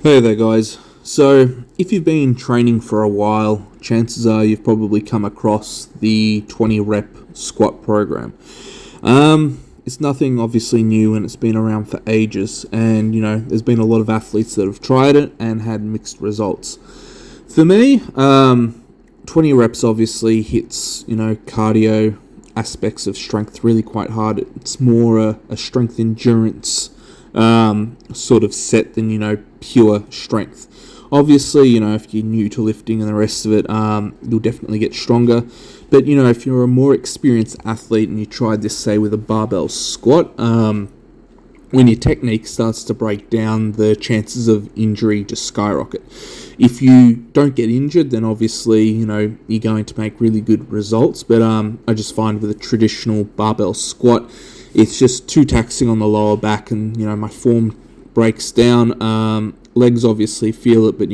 Hey there, guys. So, if you've been training for a while, chances are you've probably come across the 20 rep squat program. It's nothing obviously new and it's been around for ages, and there's been a lot of athletes that have tried it and had mixed results. For me, 20 reps obviously hits, cardio aspects of strength really quite hard. It's more a strength endurance sort of set than pure strength. Obviously, if you're new to lifting and the rest of it, you'll definitely get stronger. But if you're a more experienced athlete and you tried this, say, with a barbell squat, when your technique starts to break down, the chances of injury just skyrocket. If you don't get injured, then obviously, you're going to make really good results. But I just find with a traditional barbell squat, it's just too taxing on the lower back, and my form breaks down. Legs obviously feel it, but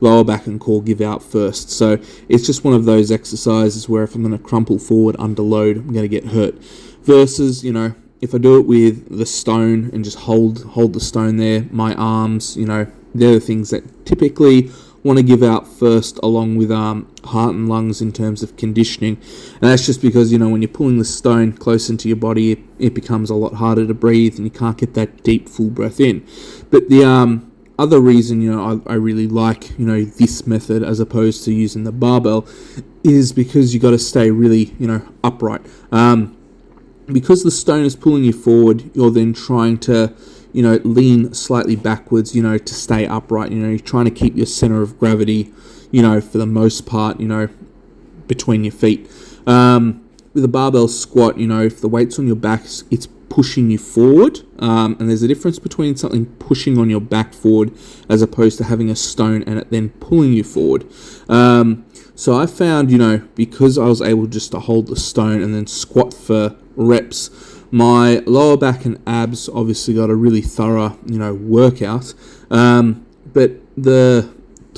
lower back and core give out first. So it's just one of those exercises where if I'm going to crumple forward under load, I'm going to get hurt. Versus if I do it with the stone and just hold the stone there, my arms, they're the things that typically want to give out first, along with heart and lungs in terms of conditioning. And that's just because when you're pulling the stone close into your body, it becomes a lot harder to breathe and you can't get that deep full breath in. But the other reason I really like this method as opposed to using the barbell is because you got to stay really upright. Because the stone is pulling you forward, you're then trying to lean slightly backwards, to stay upright. You're trying to keep your center of gravity, for the most part, between your feet. With a barbell squat, if the weight's on your back, it's pushing you forward. And there's a difference between something pushing on your back forward as opposed to having a stone and it then pulling you forward. So I found, because I was able just to hold the stone and then squat for reps, my lower back and abs obviously got a really thorough, workout. But the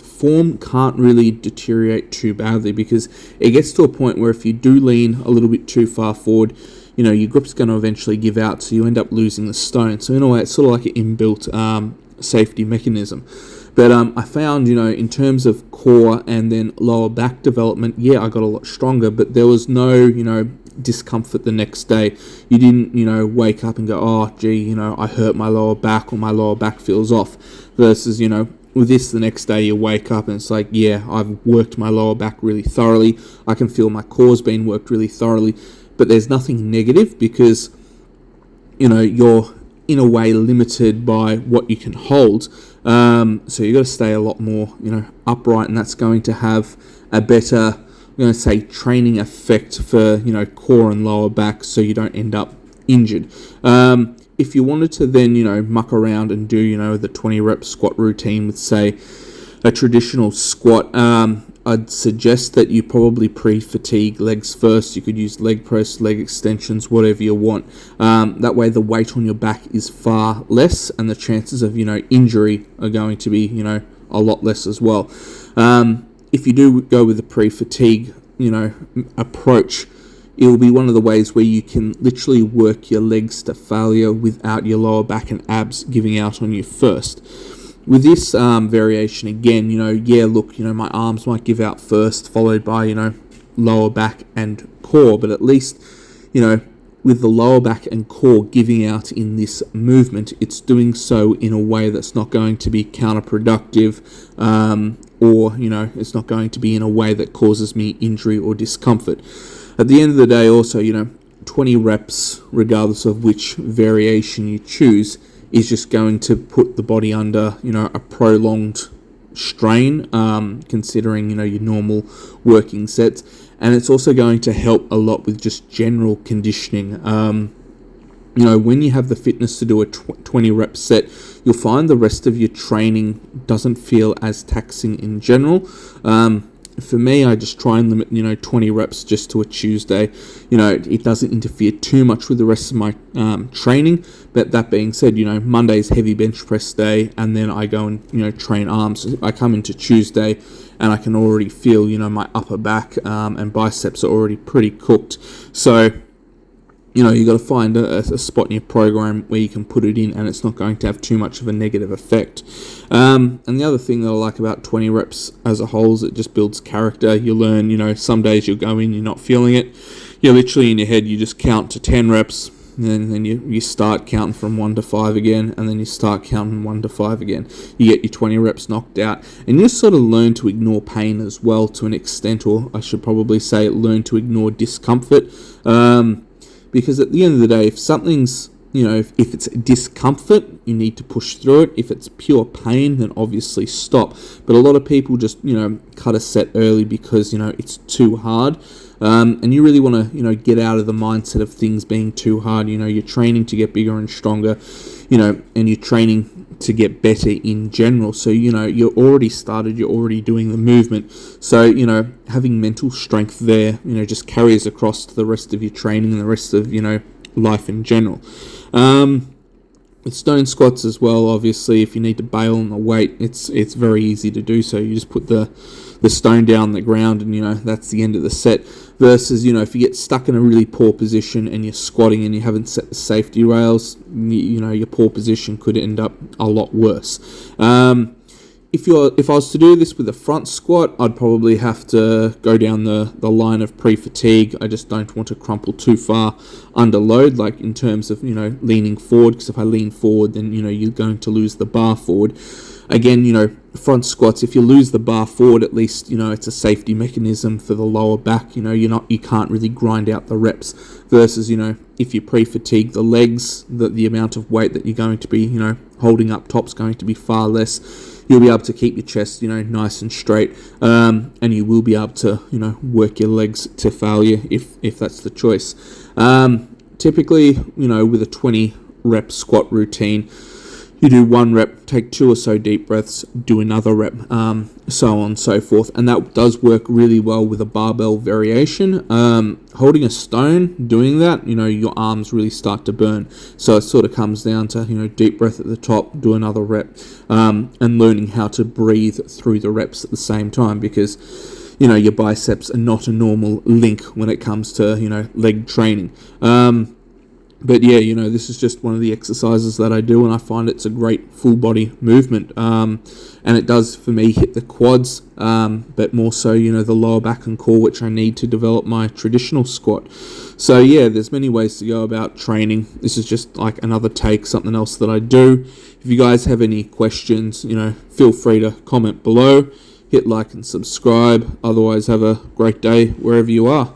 form can't really deteriorate too badly because it gets to a point where if you do lean a little bit too far forward, your grip's going to eventually give out, so you end up losing the stone. So in a way, it's sort of like an inbuilt safety mechanism. But I found, in terms of core and then lower back development, I got a lot stronger, but there was no, discomfort the next day. You didn't, wake up and go, oh, gee, I hurt my lower back or my lower back feels off. Versus, with this, the next day you wake up and it's like, I've worked my lower back really thoroughly. I can feel my core's been worked really thoroughly. But there's nothing negative because, you're in a way limited by what you can hold. So you got to stay a lot more, upright, and that's going to have a better, I'm going to say, training effect for, core and lower back, so you don't end up injured. If you wanted to then, muck around and do, the 20 rep squat routine with, say, a traditional squat, I'd suggest that you probably pre-fatigue legs first. You could use leg press, leg extensions, whatever you want. That way the weight on your back is far less and the chances of, injury are going to be, a lot less as well. If you do go with the pre-fatigue, approach, it will be one of the ways where you can literally work your legs to failure without your lower back and abs giving out on you first. With this variation, again, my arms might give out first, followed by, lower back and core. But at least, with the lower back and core giving out in this movement, it's doing so in a way that's not going to be counterproductive, or, it's not going to be in a way that causes me injury or discomfort. At the end of the day, also, 20 reps, regardless of which variation you choose, is just going to put the body under, a prolonged strain, considering, your normal working sets. And it's also going to help a lot with just general conditioning. When you have the fitness to do a 20 rep set, you'll find the rest of your training doesn't feel as taxing in general. For me, I just try and limit, 20 reps just to a Tuesday. It doesn't interfere too much with the rest of my training. But that being said, Monday's heavy bench press day, and then I go and, train arms. I come into Tuesday, and I can already feel, my upper back and biceps are already pretty cooked. So you got to find a spot in your program where you can put it in and it's not going to have too much of a negative effect. And the other thing that I like about 20 reps as a whole is it just builds character. You learn, some days you'll go in, you're not feeling it. You're literally in your head, you just count to 10 reps, and then you start counting from 1 to 5 again, and then you start counting 1 to 5 again. You get your 20 reps knocked out, and you just sort of learn to ignore pain as well to an extent, or I should probably say learn to ignore discomfort. Because at the end of the day, if something's, if it's discomfort, you need to push through it. If it's pure pain, then obviously stop. But a lot of people just, cut a set early because, it's too hard. And you really want to, get out of the mindset of things being too hard. You're training to get bigger and stronger, and you're training to get better in general. So, you're already started, you're already doing the movement. So, having mental strength there, just carries across to the rest of your training and the rest of, life in general. With stone squats as well, obviously, if you need to bail on the weight, it's very easy to do so. You just put the stone down on the ground and, that's the end of the set. Versus, if you get stuck in a really poor position and you're squatting and you haven't set the safety rails, your poor position could end up a lot worse. If I was to do this with a front squat, I'd probably have to go down the line of pre-fatigue. I just don't want to crumple too far under load, like in terms of, leaning forward, because if I lean forward, then, you're going to lose the bar forward. Again, front squats, if you lose the bar forward, at least, it's a safety mechanism for the lower back. You can't really grind out the reps. Versus, if you pre-fatigue the legs, the amount of weight that you're going to be, holding up top's going to be far less. You'll be able to keep your chest, nice and straight, and you will be able to, work your legs to failure if that's the choice. Typically, with a 20 rep squat routine, you do 1 rep, take 2 or so deep breaths, do another rep, so on and so forth. And that does work really well with a barbell variation. Holding a stone, doing that, your arms really start to burn. So it sort of comes down to, deep breath at the top, do another rep, and learning how to breathe through the reps at the same time, because, your biceps are not a normal link when it comes to, leg training. But yeah, this is just one of the exercises that I do, and I find it's a great full body movement. And it does, for me, hit the quads, but more so, the lower back and core, which I need to develop my traditional squat. So yeah, there's many ways to go about training. This is just like another take, something else that I do. If you guys have any questions, feel free to comment below, hit like and subscribe. Otherwise, have a great day wherever you are.